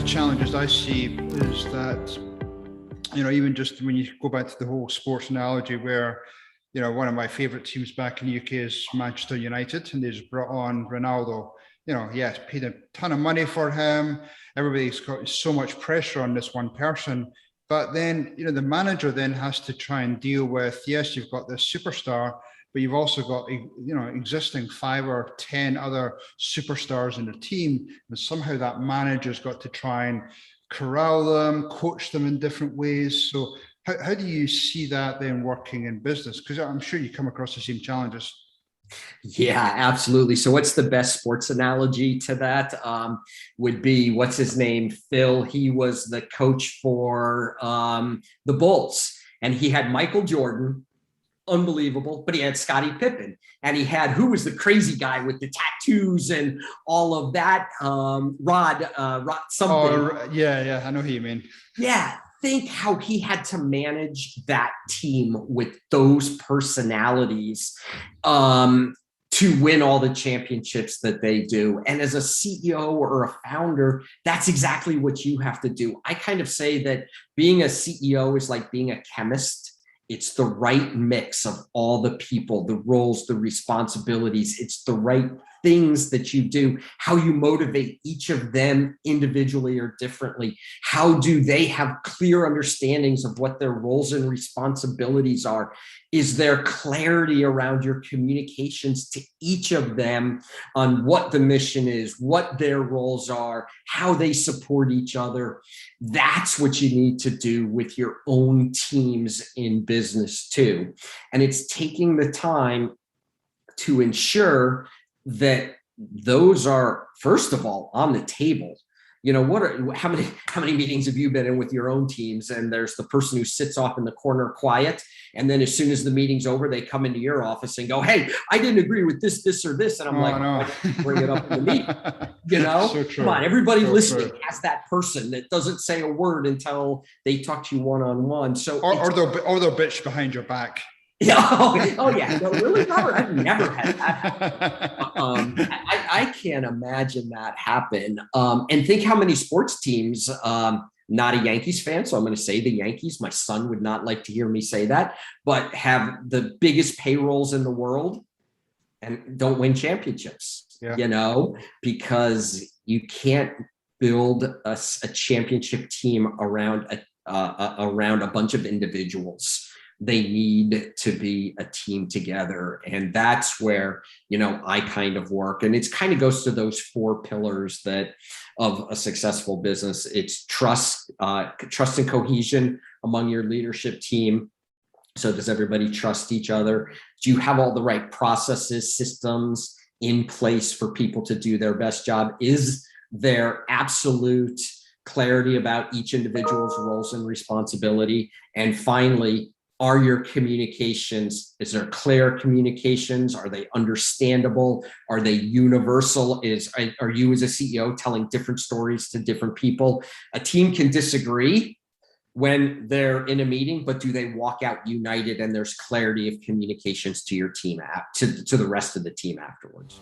challenges I see is that, even just when you go back to the whole sports analogy where, one of my favorite teams back in the UK is Manchester United, and they just brought on Ronaldo. Yes, paid a ton of money for him. Everybody's got so much pressure on this one person. But then, the manager then has to try and deal with, yes, you've got this superstar, but you've also got, existing 5 or 10 other superstars in the team. And somehow that manager's got to try and corral them, coach them in different ways. So how do you see that then working in business? Because I'm sure you come across the same challenges. Yeah, absolutely. So what's the best sports analogy to that? Would be, what's his name? Phil. He was the coach for the Bulls, and he had Michael Jordan, unbelievable, but he had Scottie Pippen, and he had, who was the crazy guy with the tattoos and all of that? Rod something. Oh, yeah, I know who you mean. Yeah. Think how he had to manage that team with those personalities to win all the championships that they do. And as a CEO or a founder, that's exactly what you have to do. I kind of say that being a CEO is like being a chemist. It's the right mix of all the people, the roles, the responsibilities. It's the right things that you do, how you motivate each of them individually or differently. How do they have clear understandings of what their roles and responsibilities are? Is there clarity around your communications to each of them on what the mission is, what their roles are, how they support each other? That's what you need to do with your own teams in business too. And it's taking the time to ensure that those are, first of all, on the table. How many meetings have you been in with your own teams? And there's the person who sits off in the corner quiet, and then as soon as the meeting's over, they come into your office and go, "Hey, I didn't agree with this, or this." And I'm like, no. "Why didn't you bring it up in the meeting?" So true. Come on, everybody so listening true. has that person that doesn't say a word until they talk to you one-on-one. So Or they'll bitch behind your back. Yeah. Oh yeah. No, really, Robert? I've never had that happen. I can't imagine that happen. And think how many sports teams, not a Yankees fan, so I'm going to say the Yankees. My son would not like to hear me say that, but have the biggest payrolls in the world and don't win championships, because you can't build a championship team around a bunch of individuals. They need to be a team together. And that's where, I kind of work. And it kind of goes to those 4 pillars of a successful business. It's trust and cohesion among your leadership team. So does everybody trust each other? Do you have all the right processes, systems in place for people to do their best job? Is there absolute clarity about each individual's roles and responsibility? And finally, are your communications, is there clear communications? Are they understandable? Are they universal? Are you as a CEO telling different stories to different people? A team can disagree when they're in a meeting, but do they walk out united and there's clarity of communications to your team, to the rest of the team afterwards?